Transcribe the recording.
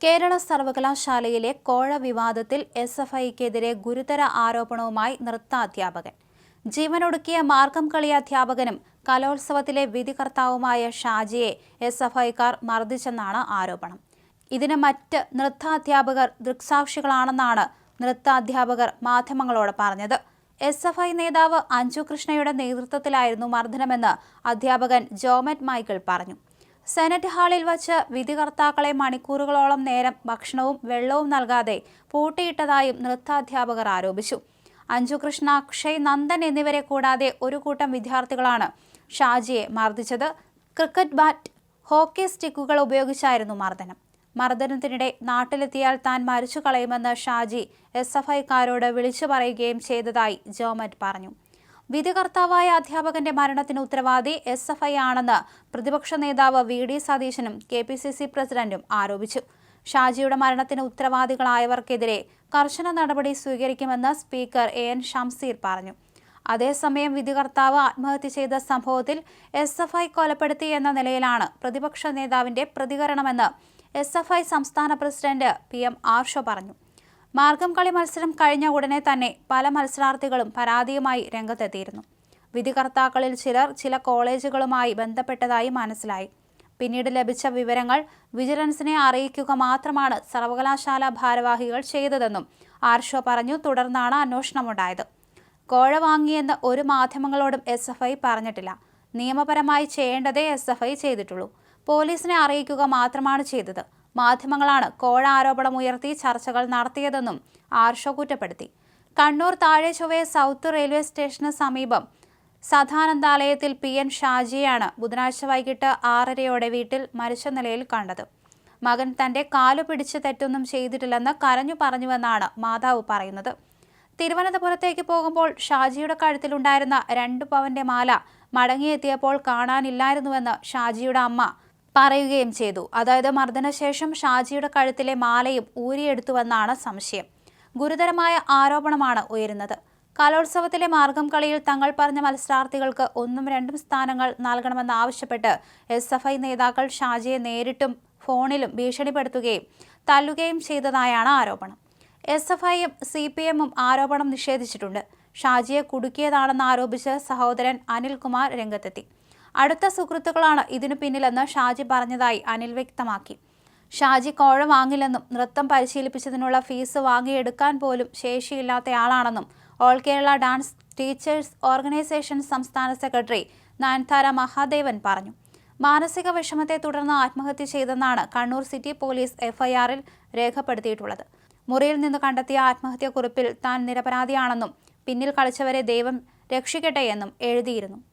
കേരള സർവകലാശാലയിലെ കോഴ വിവാദത്തിൽ എസ്എഫ്ഐക്കെതിരെ ഗുരുതര ആരോപണവുമായി നൃത്താധ്യാപകൻ. ജീവനൊടുക്കിയ മാർഗം കളി അധ്യാപകനും കലോത്സവത്തിലെ വിധികർത്താവുമായ ഷാജിയെ എസ്എഫ്ഐക്കാർ മർദ്ദിച്ചെന്നാണ് ആരോപണം. ഇതിന് മറ്റ് നൃത്താധ്യാപകർ ദൃക്സാക്ഷികളാണെന്നാണ് നൃത്താധ്യാപകർ മാധ്യമങ്ങളോട് പറഞ്ഞത്. എസ്എഫ്ഐ നേതാവ് അഞ്ജു കൃഷ്ണയുടെ നേതൃത്വത്തിലായിരുന്നു മർദ്ദനമെന്ന് അധ്യാപകൻ ജോമറ്റ് മൈക്കിൾ പറഞ്ഞു. സെനറ്റ് ഹാളിൽ വച്ച് വിധികർത്താക്കളെ മണിക്കൂറുകളോളം നേരം ഭക്ഷണവും വെള്ളവും നൽകാതെ പൂട്ടിയിട്ടതായും നൃത്താധ്യാപകർ ആരോപിച്ചു. അഞ്ജു കൃഷ്ണ, അക്ഷയ് നന്ദൻ എന്നിവരെ കൂടാതെ ഒരു കൂട്ടം വിദ്യാർത്ഥികളാണ് ഷാജിയെ മർദ്ദിച്ചത്. ക്രിക്കറ്റ് ബാറ്റ്, ഹോക്കി സ്റ്റിക്കുകൾ ഉപയോഗിച്ചായിരുന്നു മർദ്ദനം. മർദ്ദനത്തിനിടെ നാട്ടിലെത്തിയാൽ താൻ മരിച്ചു കളയുമെന്ന് ഷാജി എസ്എഫ്ഐക്കാരോട് വിളിച്ചു പറയുകയും ചെയ്തതായി ജോമറ്റ് പറഞ്ഞു. വിധികർത്താവായ അധ്യാപകന്റെ മരണത്തിന് ഉത്തരവാദി എസ്എഫ്ഐ ആണെന്ന് പ്രതിപക്ഷ നേതാവ് വി.ഡി. സതീശനും കെ.പി.സി.സി പ്രസിഡന്റും ആരോപിച്ചു. ഷാജിയുടെ മരണത്തിന് ഉത്തരവാദികളായവർക്കെതിരെ കർശന നടപടി സ്വീകരിക്കുമെന്ന് സ്പീക്കർ എ.എൻ. ഷംസീർ പറഞ്ഞു. അതേസമയം വിധികർത്താവ് ആത്മഹത്യ ചെയ്ത സംഭവത്തിൽ എസ്എഫ്ഐ കൊലപ്പെടുത്തി എന്ന നിലയിലാണ് പ്രതിപക്ഷ നേതാവിന്റെ പ്രതികരണമെന്ന് എസ്എഫ്ഐ സംസ്ഥാന പ്രസിഡന്റ് പി.എം. ആർഷോ പറഞ്ഞു. മാർഗം കളി മത്സരം കഴിഞ്ഞ ഉടനെ തന്നെ പല മത്സരാർത്ഥികളും പരാതിയുമായി രംഗത്തെത്തിയിരുന്നു. വിധികർത്താക്കളിൽ ചിലർ ചില കോളേജുകളുമായി ബന്ധപ്പെട്ടതായി മനസ്സിലായി. പിന്നീട് ലഭിച്ച വിവരങ്ങൾ വിജിലൻസിനെ അറിയിക്കുക മാത്രമാണ് സർവകലാശാല ഭാരവാഹികൾ ചെയ്തതെന്നും ആർഷോ പറഞ്ഞു. തുടർന്നാണ് അന്വേഷണമുണ്ടായത്. കോഴ വാങ്ങിയെന്ന് ഒരു മാധ്യമങ്ങളോടും എസ്എഫ്ഐ പറഞ്ഞിട്ടില്ല. നിയമപരമായി ചെയ്യേണ്ടതേ എസ്എഫ്ഐ ചെയ്തിട്ടുള്ളൂ. പോലീസിനെ അറിയിക്കുക മാത്രമാണ് ചെയ്തത്. മാധ്യമങ്ങളാണ് കോഴ ആരോപണമുയർത്തി ചർച്ചകൾ നടത്തിയതെന്നും ആർഷോ കുറ്റപ്പെടുത്തി. കണ്ണൂർ താഴെചൊവ്വെ സൗത്ത് റെയിൽവേ സ്റ്റേഷന് സമീപം സദാനന്ദാലയത്തിൽ പി.എൻ. ഷാജിയെയാണ് ബുധനാഴ്ച വൈകിട്ട് 6:30 വീട്ടിൽ മരിച്ച നിലയിൽ കണ്ടത്. മകൻ തന്റെ കാലു പിടിച്ച് തെറ്റൊന്നും ചെയ്തിട്ടില്ലെന്ന് കരഞ്ഞു പറഞ്ഞുവെന്നാണ് മാതാവ് പറയുന്നത്. തിരുവനന്തപുരത്തേക്ക് പോകുമ്പോൾ ഷാജിയുടെ കഴുത്തിലുണ്ടായിരുന്ന 2 പവന്റെ മാല മടങ്ങിയെത്തിയപ്പോൾ കാണാനില്ലായിരുന്നുവെന്ന് ഷാജിയുടെ അമ്മ പറയുകയും ചെയ്തു. അതായത് മർദ്ദനശേഷം ഷാജിയുടെ കഴുത്തിലെ മാലയും ഊരിയെടുത്തുവെന്നാണ് സംശയം. ഗുരുതരമായ ആരോപണമാണ് ഉയരുന്നത്. കലോത്സവത്തിലെ മാർഗം കളിയിൽ തങ്ങൾ പറഞ്ഞ മത്സരാർത്ഥികൾക്ക് 1ഉം 2ഉം സ്ഥാനങ്ങൾ നൽകണമെന്നാവശ്യപ്പെട്ട് എസ്എഫ്ഐ നേതാക്കൾ ഷാജിയെ നേരിട്ടും ഫോണിലും ഭീഷണിപ്പെടുത്തുകയും തല്ലുകയും ചെയ്തതായാണ് ആരോപണം. എസ്എഫ്ഐയും CPMഉം ആരോപണം നിഷേധിച്ചിട്ടുണ്ട്. ഷാജിയെ കുടുക്കിയതാണെന്ന് ആരോപിച്ച് സഹോദരൻ അനിൽകുമാർ രംഗത്തെത്തി. അടുത്ത സുഹൃത്തുക്കളാണ് ഇതിനു പിന്നിലെന്ന് ഷാജി പറഞ്ഞതായി അനിൽ വ്യക്തമാക്കി. ഷാജി കോഴ വാങ്ങില്ലെന്നും നൃത്തം പരിശീലിപ്പിച്ചതിനുള്ള ഫീസ് വാങ്ങിയെടുക്കാൻ പോലും ശേഷിയില്ലാത്തയാളാണെന്നും all Kerala dance teachers organisation സംസ്ഥാന സെക്രട്ടറി നയൻതാര മഹാദേവൻ പറഞ്ഞു. മാനസിക വിഷമത്തെ തുടർന്ന് ആത്മഹത്യ ചെയ്തെന്നാണ് കണ്ണൂർ സിറ്റി പോലീസ് FIRൽ രേഖപ്പെടുത്തിയിട്ടുള്ളത്. മുറിയിൽ നിന്ന് കണ്ടെത്തിയ ആത്മഹത്യാക്കുറിപ്പിൽ താൻ നിരപരാധിയാണെന്നും പിന്നിൽ കളിച്ചവരെ ദൈവം രക്ഷിക്കട്ടെ എന്നും എഴുതിയിരുന്നു.